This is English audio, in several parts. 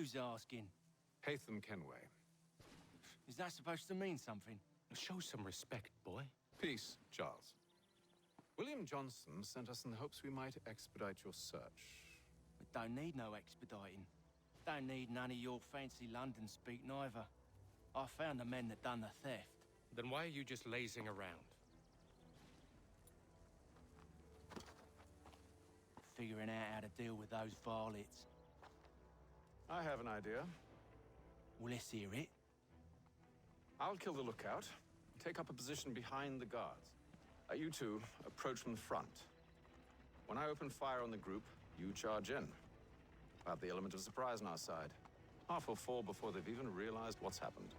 Who's asking? Haytham Kenway. Is that supposed to mean something? Show some respect, boy. Peace, Charles. William Johnson sent us in the hopes we might expedite your search. We don't need no expediting. Don't need none of your fancy London speak neither. I found the men that done the theft. Then why are you just lazing around? Figuring out how to deal with those varlets. I have an idea. Well, let's hear it. I'll kill the lookout, take up a position behind the guards. You two approach from the front. When I open fire on the group, you charge in. We'll have the element of surprise on our side. Half will fall before they've even realized what's happened.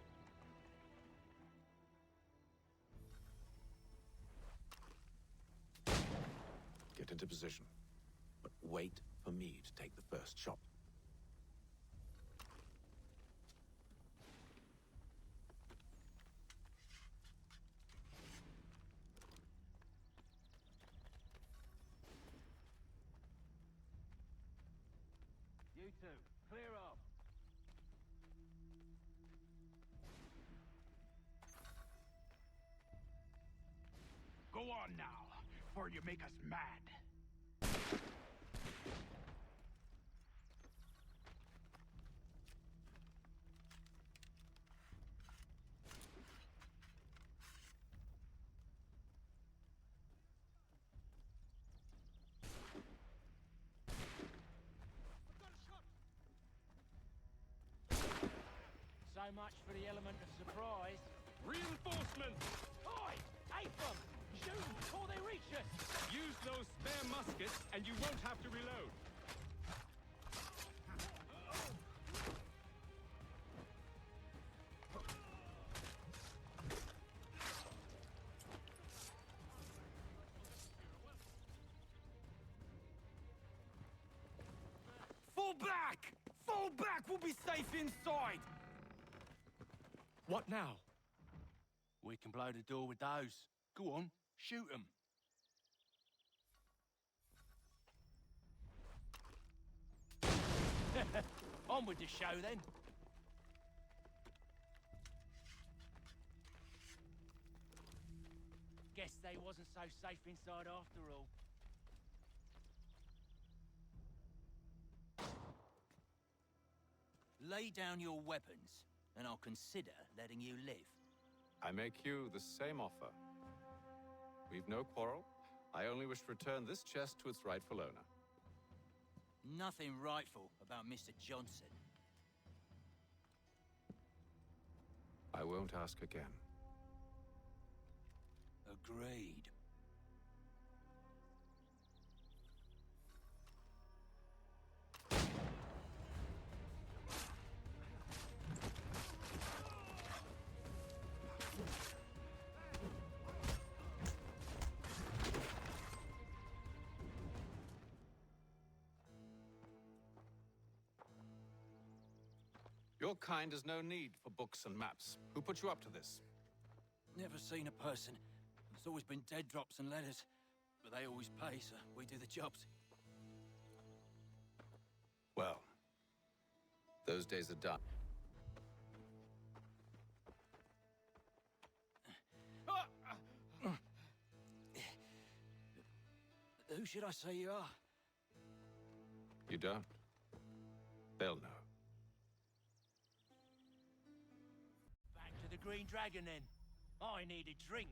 Get into position, but wait for me to take the first shot. You two, clear off. Go on now, before you make us mad. So much for the element of surprise. Reinforcements! Oi! Haytham! Shoot them before they reach us! Use those spare muskets, and you won't have to reload. Fall back! Fall back! We'll be safe inside! What now? We can blow the door with those. Go on, shoot them. On with the show, then. Guess they wasn't so safe inside after all. Lay down your weapons, and I'll consider letting you live. I make you the same offer. We've no quarrel. I only wish to return this chest to its rightful owner. Nothing rightful about Mr. Johnson. I won't ask again. Agreed. Your kind has no need for books and maps. Who put you up to this? Never seen a person. There's always been dead drops and letters. But they always pay, so we do the jobs. Well, those days are done. Who should I say you are? You don't? They'll know. Back to the Green Dragon, then. I need a drink.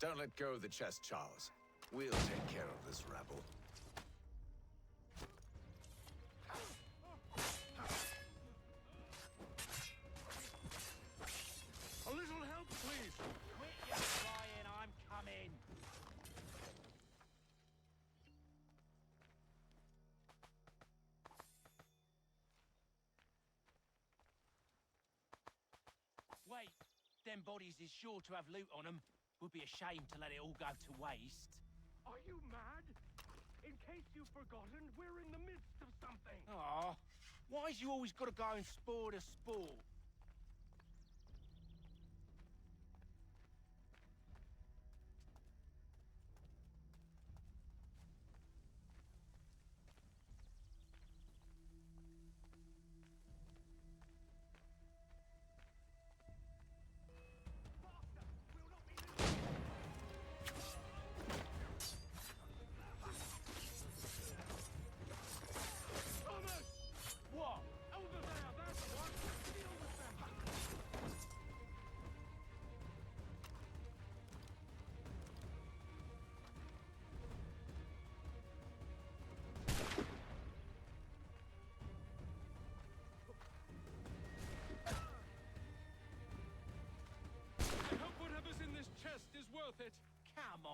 Don't let go of the chest, Charles. We'll take care of this rabble. A little help, please. Quit your crying, I'm coming. Wait, them bodies is sure to have loot on them. Would be a shame to let it all go to waste. Are you mad? In case you've forgotten, we're in the midst of something. Aw, why's you always gotta go and spoil the sport?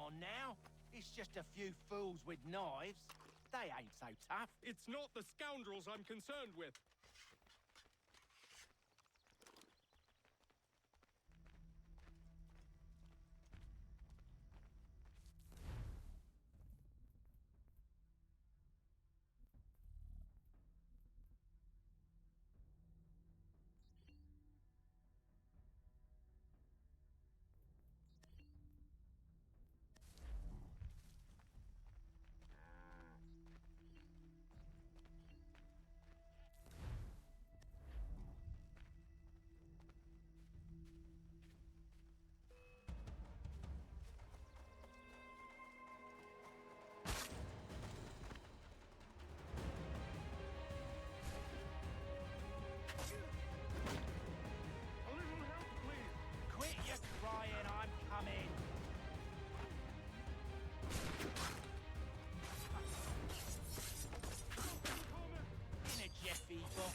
on now. It's just a few fools with knives. They ain't so tough. It's not the scoundrels I'm concerned with. A little help, please. Quit your crying, I'm coming. In a Jeffy box.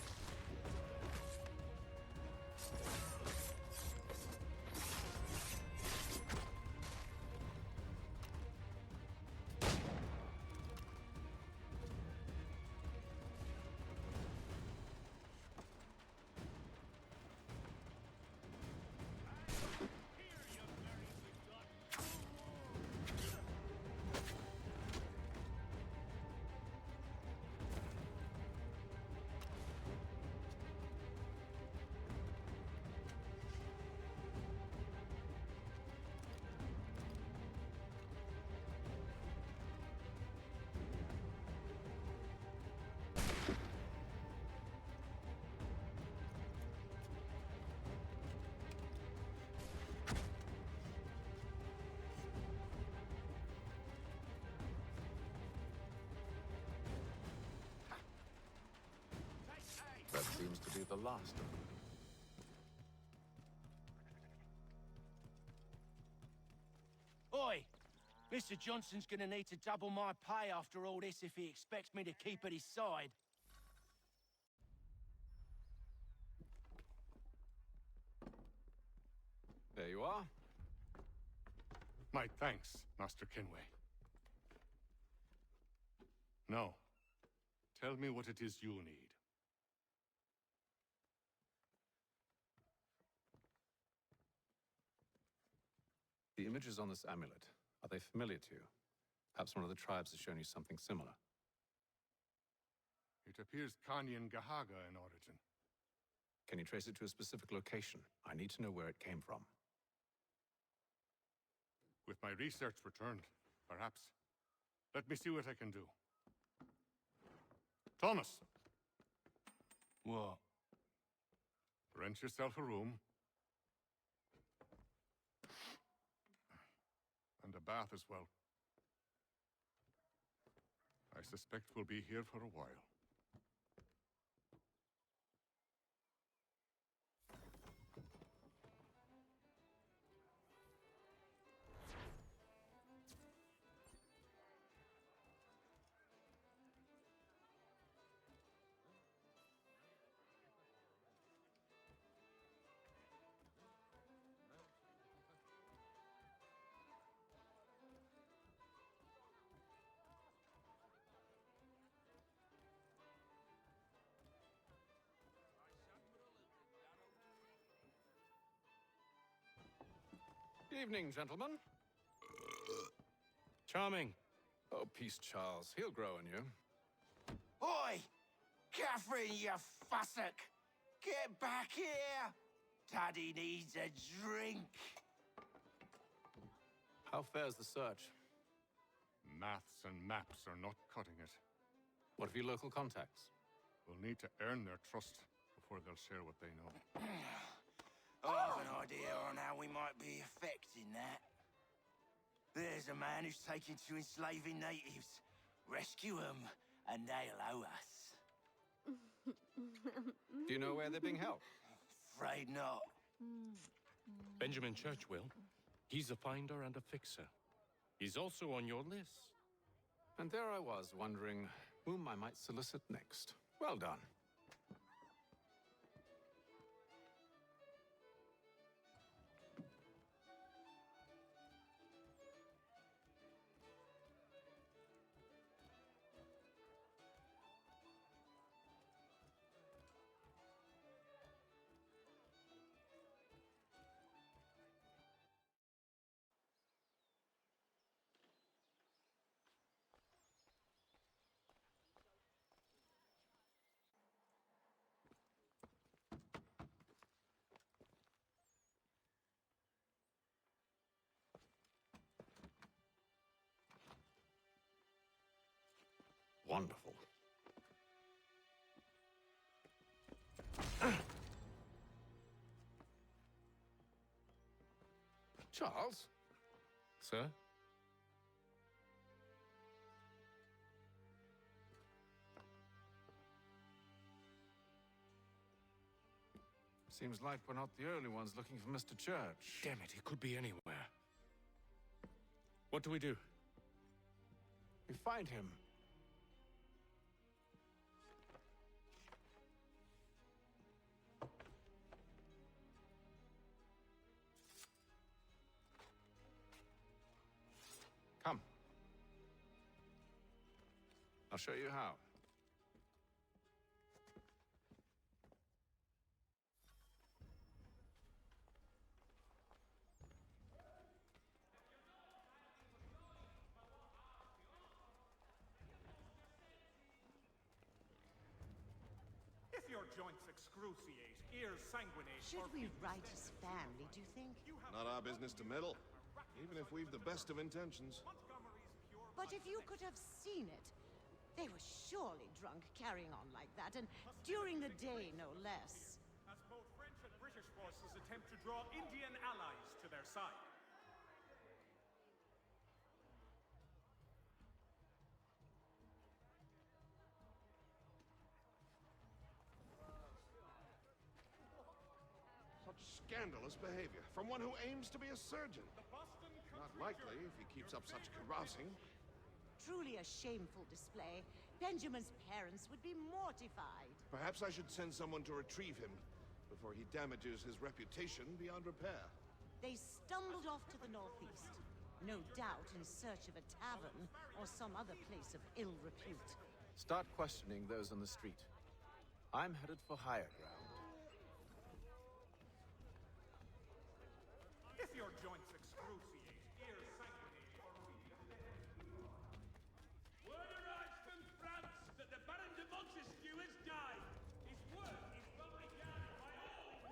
That seems to be the last of them. Oi! Mr. Johnson's gonna need to double my pay after all this if he expects me to keep at his side. There you are. My thanks, Master Kenway. Now, tell me what it is you need. The images on this amulet, are they familiar to you? Perhaps one of the tribes has shown you something similar. It appears Kanyan Gahaga in origin. Can you trace it to a specific location? I need to know where it came from. With my research returned, perhaps. Let me see what I can do. Thomas! What? Rent yourself a room. And a bath as well. I suspect we'll be here for a while. Evening, gentlemen. Charming. Oh, peace, Charles. He'll grow on you. Oi! Catherine, you fussock! Get back here! Daddy needs a drink. How fares the search? Maths and maps are not cutting it. What of your local contacts? We'll need to earn their trust before they'll share what they know. I have an idea on how we might be affecting that. There's a man who's taken to enslaving natives. Rescue them, and they'll owe us. Do you know where they're being held? Afraid not. Benjamin Church will. He's a finder and a fixer. He's also on your list. And there I was, wondering whom I might solicit next. Well done. Wonderful. Charles? Sir? Seems like we're not the only ones looking for Mr. Church. Damn it, he could be anywhere. What do we do? We find him. Come. I'll show you how. If your joints excruciate, ears sanguinate, Should we write his family, do you think? Not our business to meddle, even if we've the best of intentions. But if you could have seen it, they were surely drunk carrying on like that, and during the day, no less. As both French and British forces attempt to draw Indian allies to their side. Such scandalous behavior from one who aims to be a surgeon. The Boston Not likely if he keeps up such carousing. Truly a shameful display. Benjamin's parents would be mortified. Perhaps I should send someone to retrieve him before he damages his reputation beyond repair. They stumbled off to the northeast, no doubt in search of a tavern or some other place of ill repute. Start questioning those on the street. I'm headed for higher ground. If your joints excruciate, ears sanguinate, or Word arrives from France that the Baron de Montesquieu has died. His work is well regarded by all.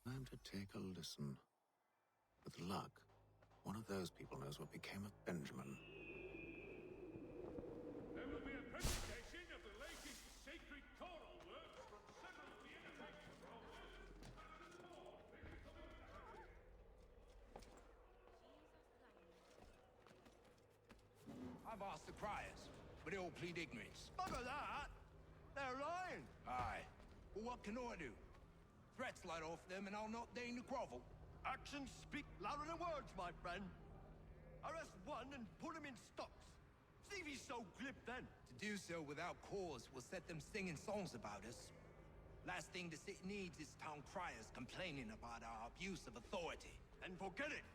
Time to take a listen. With luck, one of those people knows what became of Benjamin. There will be a presentation of the latest sacred choral works from several of the innovative I've asked the criers, but they all plead ignorance. Bugger that! They're lying! Aye. Well, what can I do? Threats light off them and I'll not deign to grovel. Actions speak louder than words, my friend. Arrest one and put him in stocks. See if he's so glib then. To do so without cause will set them singing songs about us. Last thing the city needs is town criers complaining about our abuse of authority. And forget it.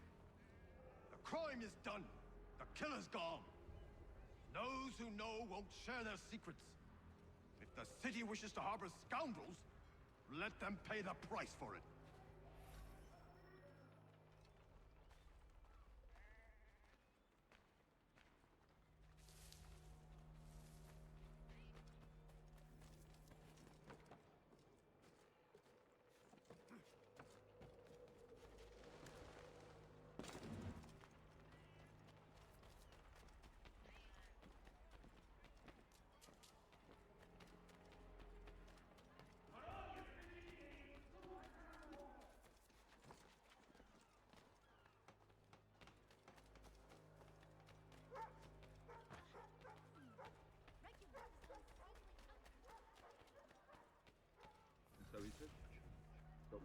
The crime is done. The killer's gone. Those who know won't share their secrets. If the city wishes to harbor scoundrels, let them pay the price for it.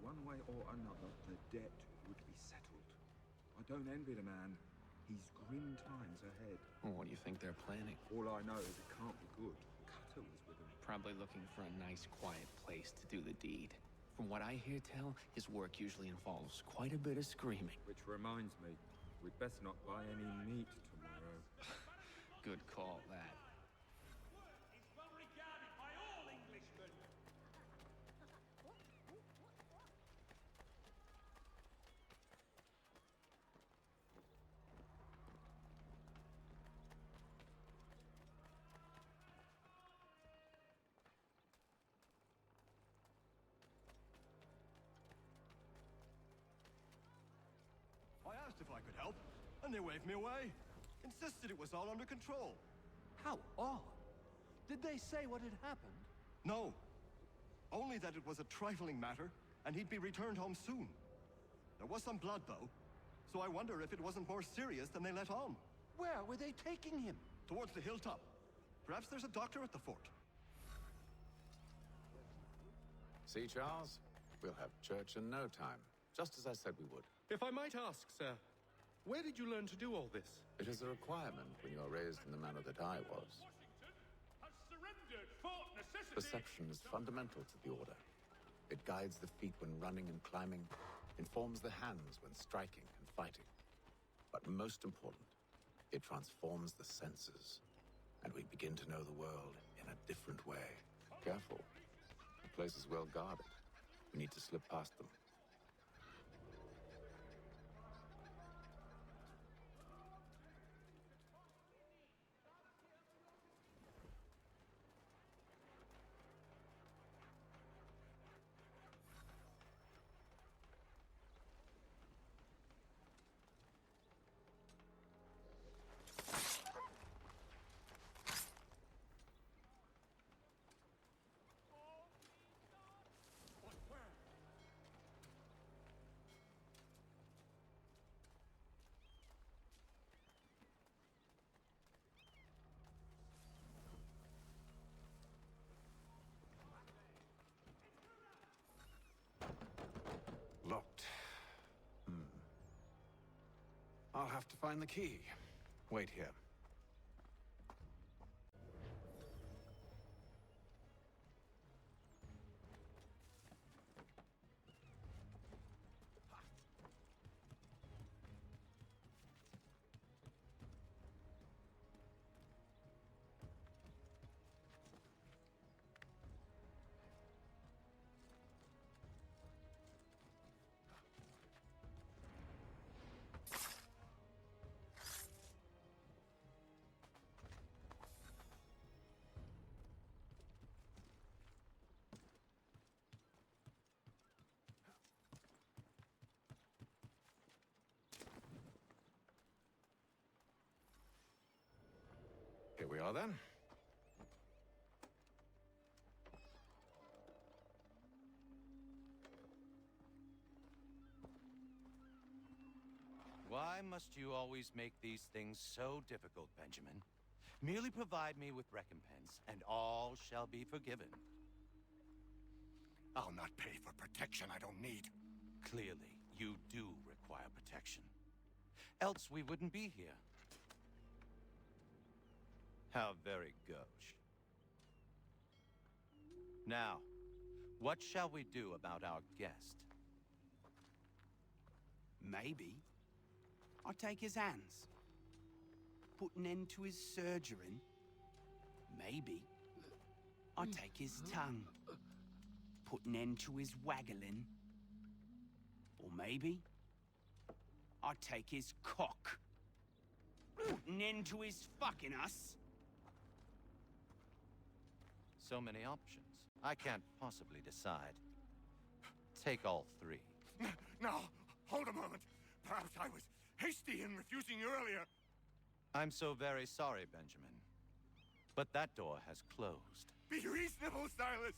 one way or another, the debt would be settled. I don't envy the man. He's grim times ahead. Well, what do you think they're planning? All I know is it can't be good. Cutter was with him. Probably looking for a nice, quiet place to do the deed. From what I hear tell, his work usually involves quite a bit of screaming. Which reminds me, we'd best not buy any meat tomorrow. Good call, that. Is well regarded by all Englishmen. I asked if I could help, and they waved me away. Insisted it was all under control. How odd. Did they say what had happened? No. Only that it was a trifling matter, and he'd be returned home soon. There was some blood, though, so I wonder if it wasn't more serious than they let on. Where were they taking him? Towards the hilltop. Perhaps there's a doctor at the fort. See, Charles? We'll have church in no time, just as I said we would. If I might ask, sir, where did you learn to do all this? It is a requirement when you are raised in the manner that I was. Washington has surrendered Fort Necessity. Perception is fundamental to the Order. It guides the feet when running and climbing, informs the hands when striking and fighting. But most important, it transforms the senses, and we begin to know the world in a different way. Careful. The place is well guarded. We need to slip past them. Locked. I'll have to find the key. Wait here. Here we are, then. Why must you always make these things so difficult, Benjamin? Merely provide me with recompense, and all shall be forgiven. I'll not pay for protection I don't need. Clearly, you do require protection. Else we wouldn't be here. How very gauche. Now, what shall we do about our guest? Maybe. I'll take his hands. Put an end to his surgering. Maybe. I'll take his tongue. Put an end to his waggling. Or maybe I'll take his cock. Put an end to his fucking us. So many options. I can't possibly decide. Take all three. Now, hold a moment. Perhaps I was hasty in refusing you earlier. I'm so very sorry, Benjamin. But that door has closed. Be reasonable, Silas.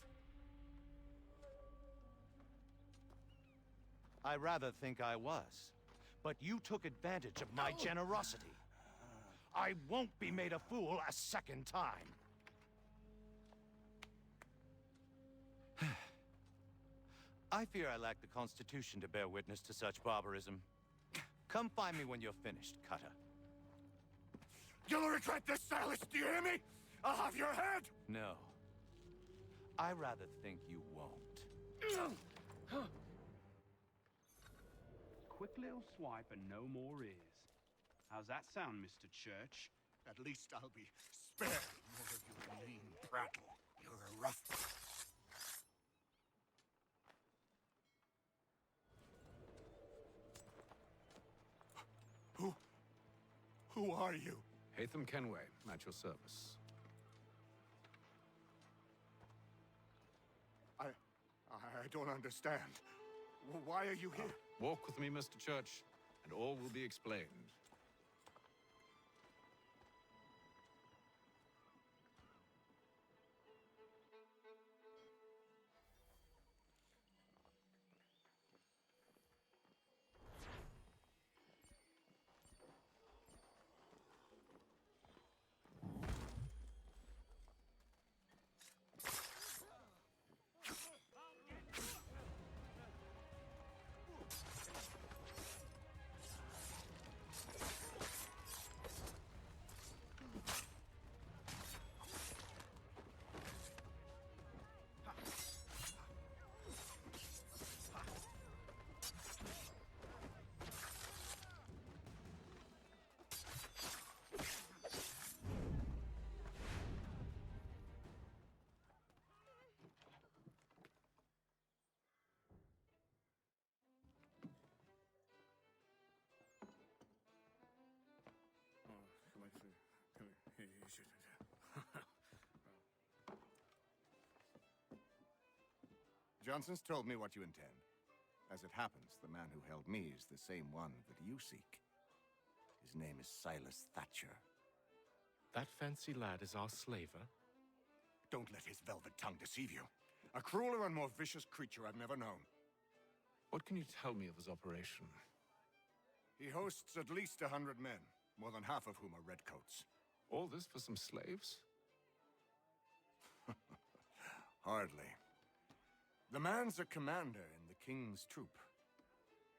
I rather think I was. But you took advantage of my generosity. I won't be made a fool a second time. I fear I lack the constitution to bear witness to such barbarism. Come find me when you're finished, Cutter. You'll regret this, Silas, do you hear me? I'll have your head! No. I rather think you won't. Quick little swipe and no more ears. How's that sound, Mr. Church? At least I'll be spared more of your mean prattle. You're a rough... Who are you? Haytham Kenway, at your service. I don't understand. Why are you here? Walk with me, Mr. Church, and all will be explained. Johnson's told me what you intend. As it happens, the man who held me is the same one that you seek. His name is Silas Thatcher. That fancy lad is our slaver? Don't let his velvet tongue deceive you. A crueler and more vicious creature I've never known. What can you tell me of his operation? He hosts at least 100 men, more than half of whom are redcoats. All this for some slaves? Hardly. The man's a commander in the King's troop,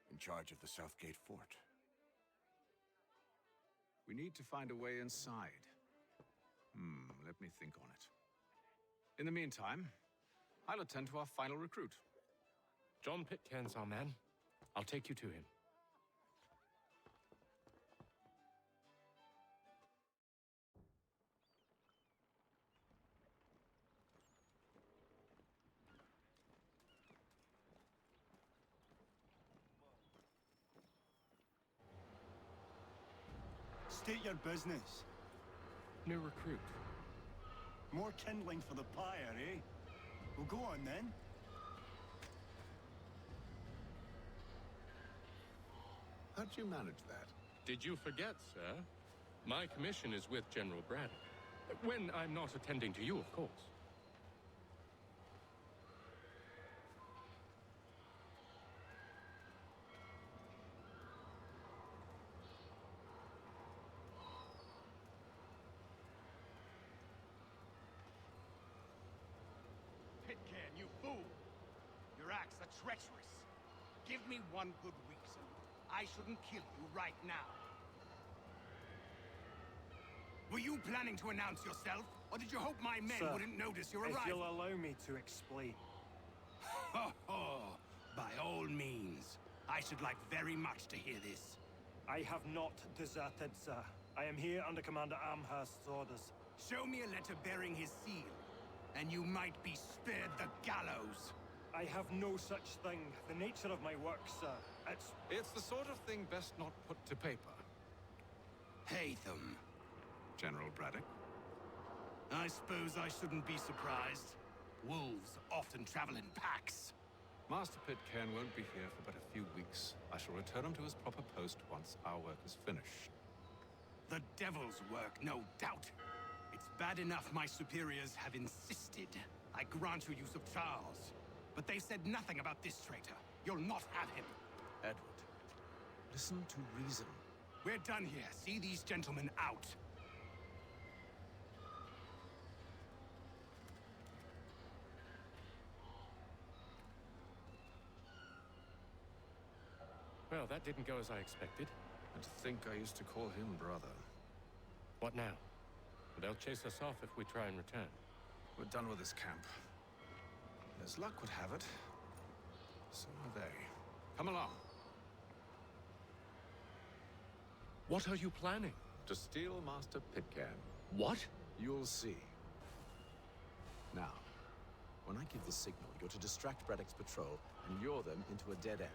in charge of the Southgate Fort. We need to find a way inside. Let me think on it. In the meantime, I'll attend to our final recruit. John Pitcairn's our man. I'll take you to him. State your business. New recruit. More kindling for the pyre, eh? Well, go on then. How'd you manage that? Did you forget, sir? My commission is with General Braddock. When I'm not attending to you, of course. Pitcairn, you fool! Your acts are treacherous. Give me one good reason. I shouldn't kill you right now. Were you planning to announce yourself? Or did you hope my men Sir, wouldn't notice your if arrival? you'll allow me to explain. Ho ho! By all means. I should like very much to hear this. I have not deserted, sir. I am here under Commander Amherst's orders. Show me a letter bearing his seal, and you might be spared the gallows. I have no such thing. The nature of my work, sir, It's the sort of thing best not put to paper. Haytham. General Braddock? I suppose I shouldn't be surprised. Wolves often travel in packs. Master Pitcairn won't be here for but a few weeks. I shall return him to his proper post once our work is finished. The devil's work, no doubt. It's bad enough my superiors have insisted I grant you use of Charles. But they said nothing about this traitor. You'll not have him. Edward, listen to reason. We're done here. See these gentlemen out. Well, that didn't go as I expected. And to think I used to call him brother. What now? They'll chase us off if we try and return. We're done with this camp. As luck would have it, so are they. Come along. What are you planning? To steal Master Pitcairn. What? You'll see. Now, when I give the signal, you're to distract Braddock's patrol and lure them into a dead end.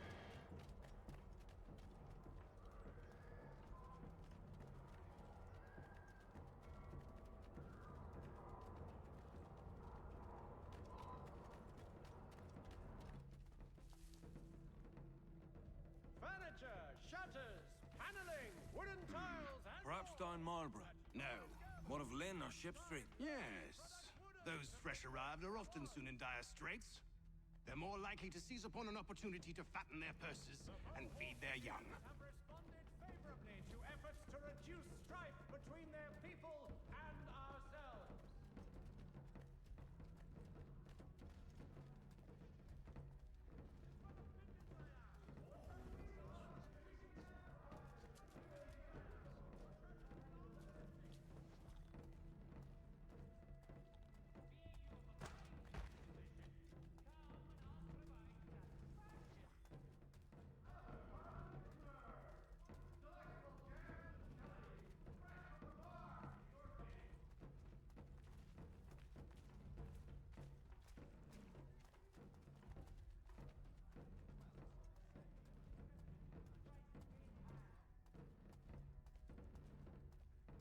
Furniture, shutters, paneling, wooden tiles, and Perhaps down Marlborough. No. One of Lynn or Ship Street. Yes. Those fresh arrived are often soon in dire straits. They're more likely to seize upon an opportunity to fatten their purses and feed their young. have responded favorably to efforts to reduce strife between their people and ourselves.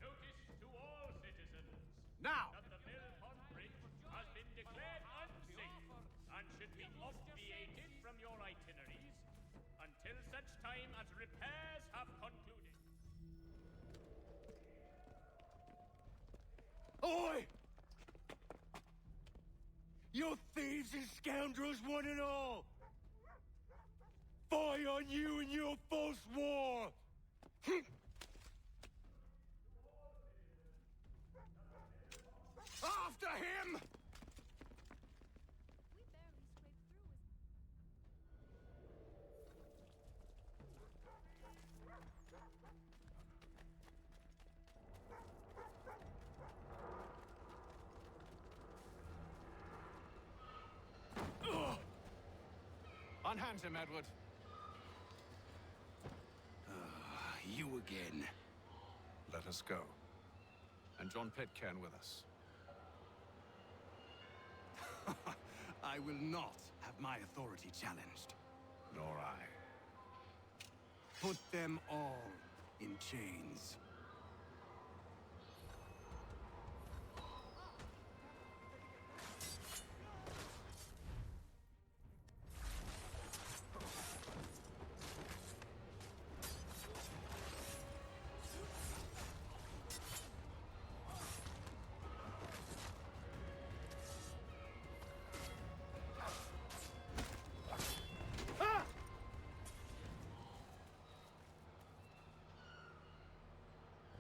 Notice to all citizens Now! that the mill pond bridge has been declared unsafe and should be obviated from your itineraries until such time as repairs have concluded. Oi! You thieves and scoundrels, one and all! Fie on you and your false war! After him! Unhand him, Edward. You again. Let us go. And John Pitcairn with us. I will not have my authority challenged. Nor I. Put them all in chains.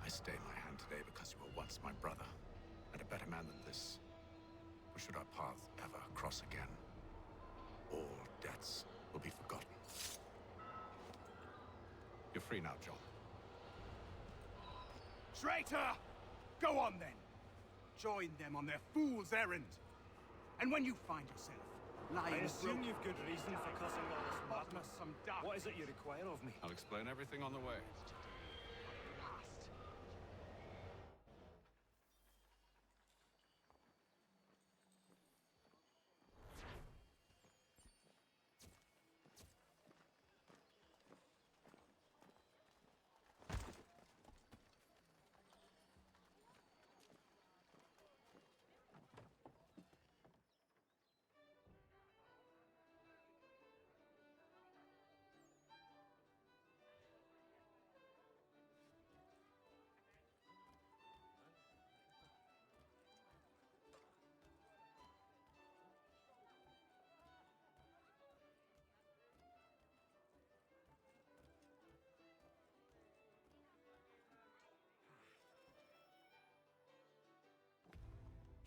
I stay my hand today because you were once my brother, and a better man than this. Or should our paths ever cross again, all debts will be forgotten. You're free now, John. Traitor! Go on then! Join them on their fool's errand! And when you find yourself lying I assume broke- you've good reason for causing all this madness. Some dark. What is it you require of me? I'll explain everything on the way.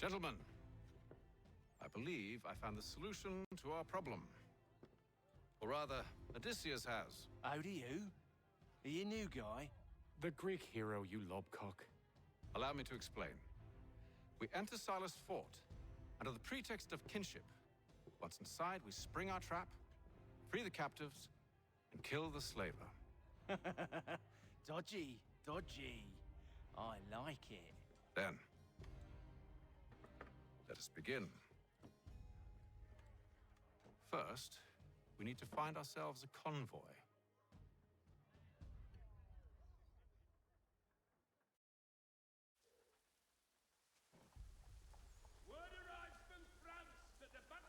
Gentlemen, I believe I found the solution to our problem. Or rather, Odysseus has. Oh, do you? Are you a new guy? The Greek hero, you lobcock. Allow me to explain. We enter Silas' fort, under the pretext of kinship. Once inside, we spring our trap, free the captives, and kill the slaver. Dodgy, dodgy. I like it. Then, let us begin. First, we need to find ourselves a convoy. Word arrives from France that the back...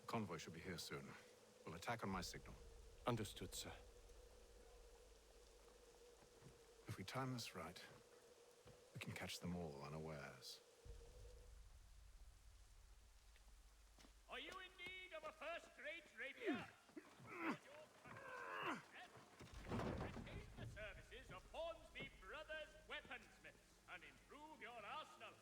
The convoy should be here soon. We'll attack on my signal. Understood, sir. If we time this right, we can catch them all unawares. Are you in need of a first-rate rapier? Retain the services of Hornsby Brothers Weaponsmiths and improve your arsenal.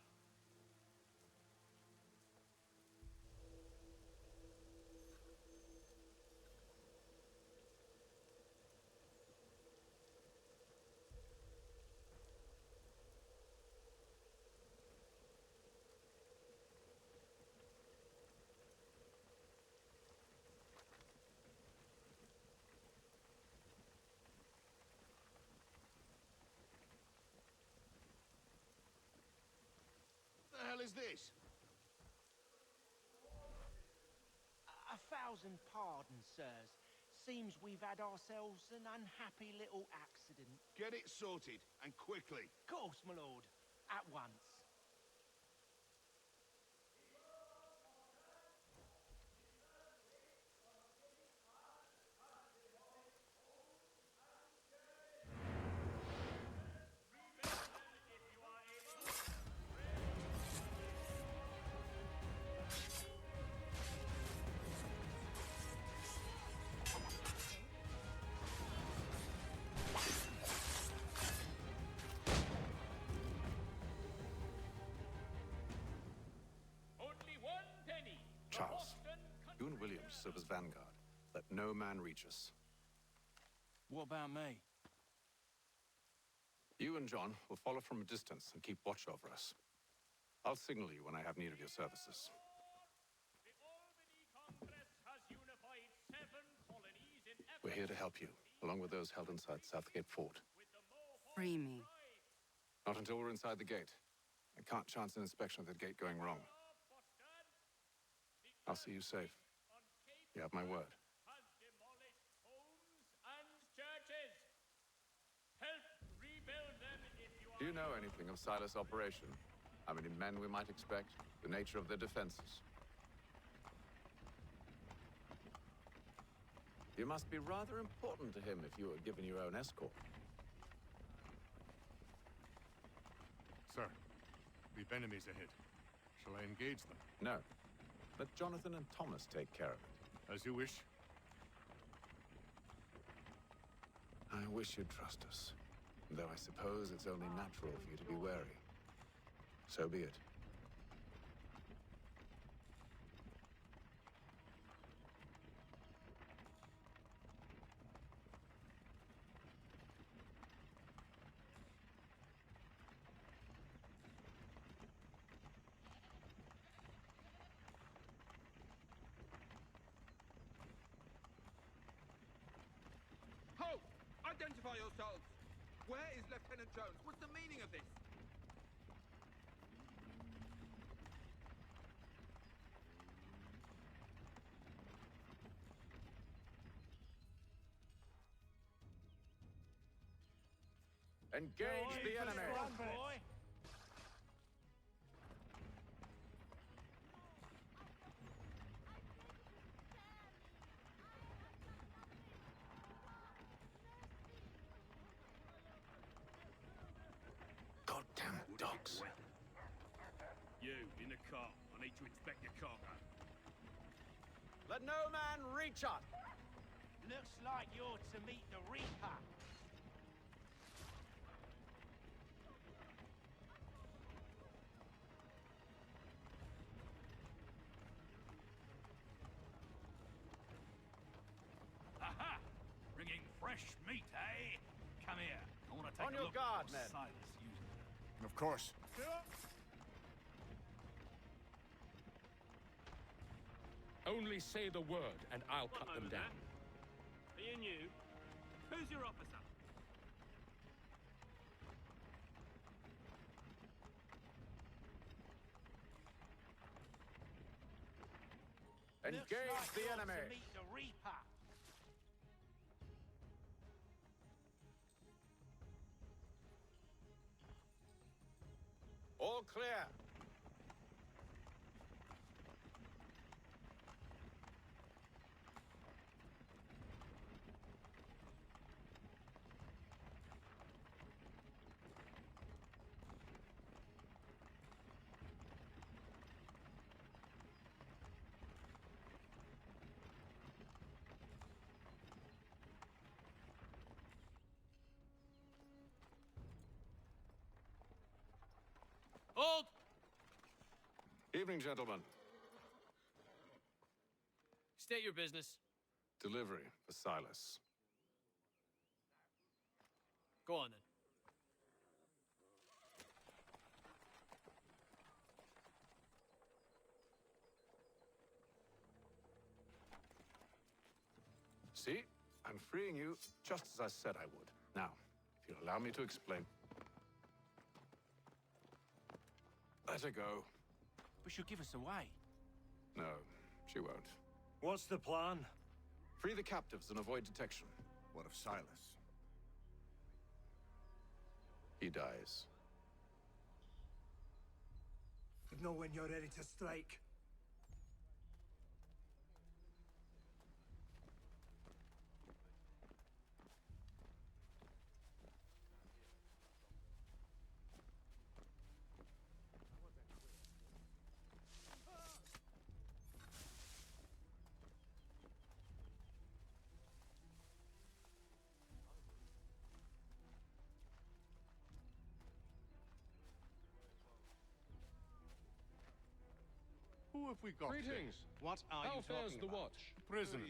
The hell is this? A thousand pardons, sirs. Seems we've had ourselves an unhappy little accident. Get it sorted, and quickly. Course, my lord. At once. Charles, you and Williams serve as vanguard. Let no man reach us. What about me? You and John will follow from a distance and keep watch over us. I'll signal you when I have need of your services. We're here to help you, along with those held inside Southgate Fort. Free me. Not until we're inside the gate. I can't chance an inspection of the gate going wrong. I'll see you safe. You have my word. Has demolished homes and churches. Help rebuild them if you are... Do you know anything of Silas' operation? How many men we might expect? The nature of their defenses? You must be rather important to him if you were given your own escort. Sir, we've enemies ahead. Shall I engage them? No. Let Jonathan and Thomas take care of it. As you wish. I wish you'd trust us. Though I suppose it's only natural for you to be wary. So be it. Halt! Identify yourselves! Where is Lieutenant Jones? What's the meaning of this? Engage the enemy! Run, boy! Goddamn dogs. You, in the car. I need to inspect your cargo. Let no man reach us! Looks like you're to meet the Reaper. guard, men. Silas used it. Of course. Only say the word, and I'll cut them down. Are you new? Who's your officer? Engage the enemy. To meet the Reaper. All clear. Hold! Evening, gentlemen. State your business. Delivery for Silas. Go on, then. See? I'm freeing you just as I said I would. Now, if you'll allow me to explain. Let her go. But she'll give us away. No, she won't. What's the plan? Free the captives and avoid detection. What of Silas? He dies. Know when you're ready to strike. Who have we got? Greetings. What are How you fares talking the about? watch? Prisoners.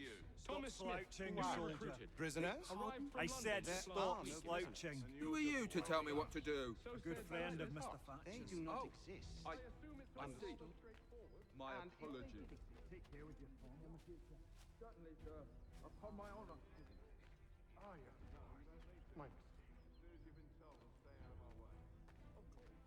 Thomas Smith, slouching, who I soldier. recruited. Prisoners? Arrived from I London said last stop week. slouching. Who are you to tell me what to do? So A good said friend of Baron Mr. Hart. Thatcher's. They do not exist. I assume it's Understood. straightforward. My apologies. Take care with your phone in the future. Certainly, sir. Upon my honor. Ah, yeah. My mistake. As soon as you've been told, stay out of my way. Of course.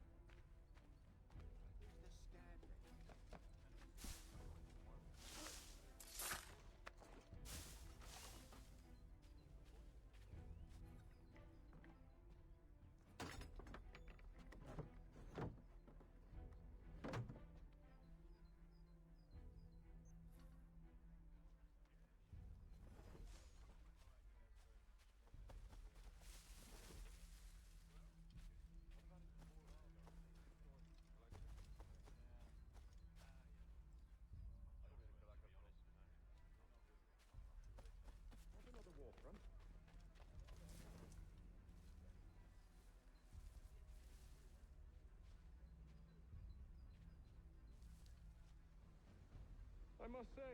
I must say,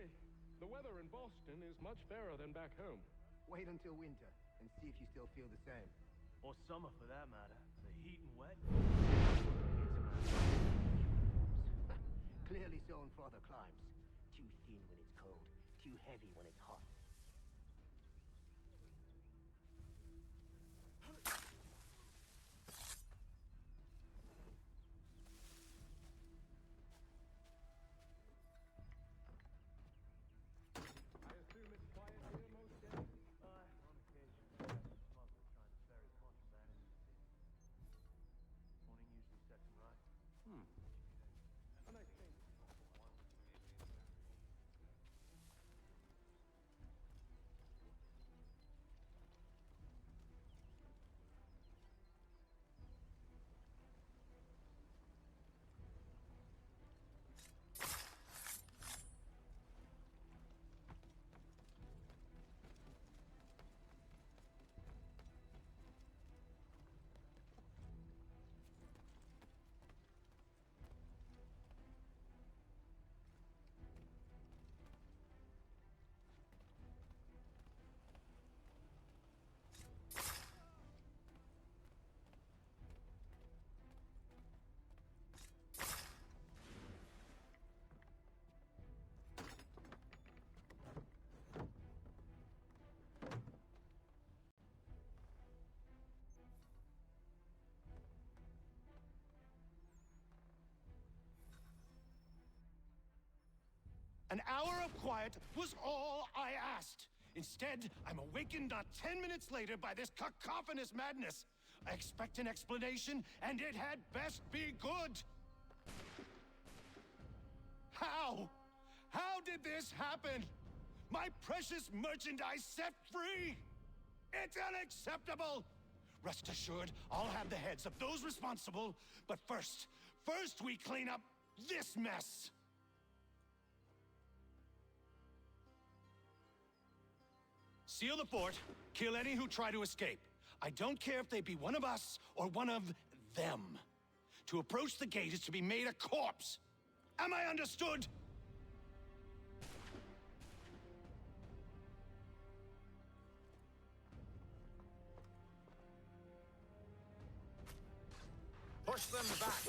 the weather in Boston is much fairer than back home. Wait until winter and see if you still feel the same. Or summer, for that matter. The heat and wet. Clearly sown for other climes. Too thin when it's cold, too heavy when it's hot. I assume it's quiet here most days? On occasion, smugglers trying to ferry contraband into the city. Morning usually sets them right. A nice change. An hour of quiet was all I asked. Instead, I'm awakened not 10 minutes later by this cacophonous madness. I expect an explanation, and it had best be good. How? How did this happen? My precious merchandise set free? It's unacceptable! Rest assured, I'll have the heads of those responsible, but first we clean up this mess! Seal the fort, kill any who try to escape. I don't care if they be one of us or one of them. To approach the gate is to be made a corpse. Am I understood? Push them back!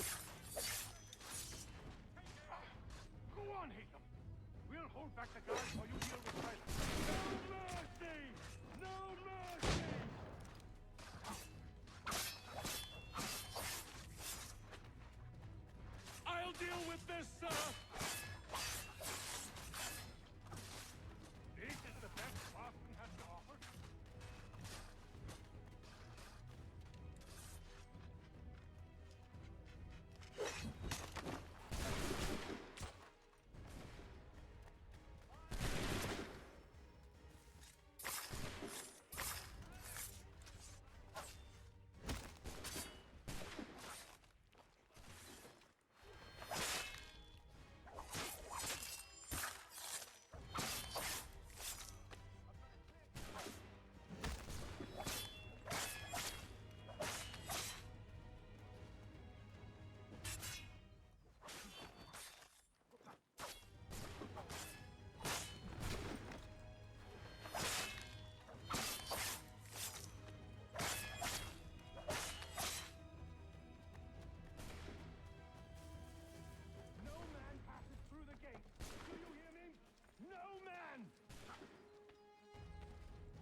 Go on, Haytham. We'll hold back the guards while you deal with Silas. No mercy! No mercy! I'll deal with this, sir! This is the best Boston has to offer.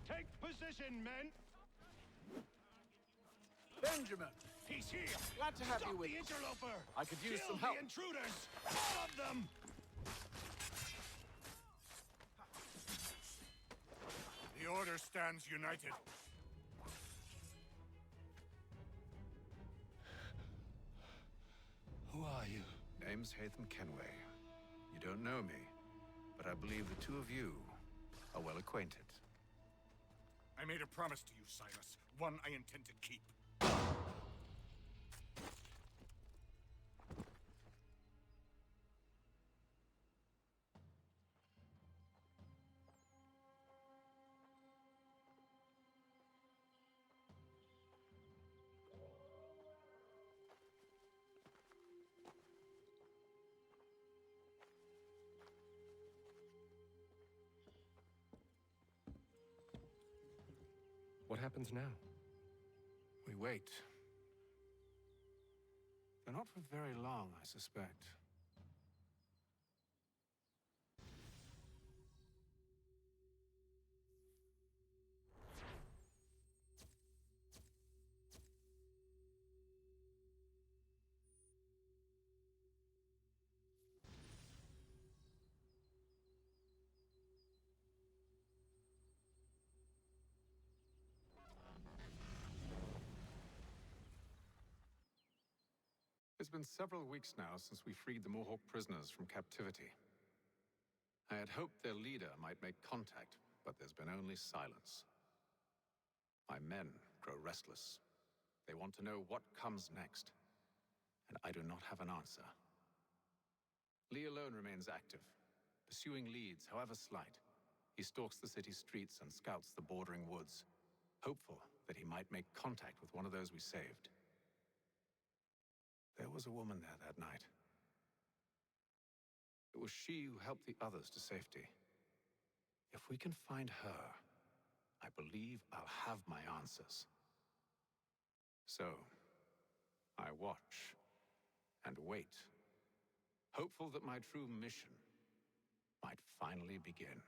Take position, men! Benjamin! He's here! Glad to have Stop you with the us. interloper! I could use Kill some help. the intruders! All of them! The Order stands united. Who are you? Name's Haytham Kenway. You don't know me, but I believe the two of you are well acquainted. I made a promise to you, Silas. One I intend to keep. What happens now? We wait. But not for very long, I suspect. It's been several weeks now since we freed the Mohawk prisoners from captivity. I had hoped their leader might make contact, but there's been only silence. My men grow restless. They want to know what comes next, and I do not have an answer. Lee alone remains active, pursuing leads, however slight. He stalks the city streets and scouts the bordering woods, hopeful that he might make contact with one of those we saved. There was a woman there that night. It was she who helped the others to safety. If we can find her, I believe I'll have my answers. So, I watch and wait, hopeful that my true mission might finally begin.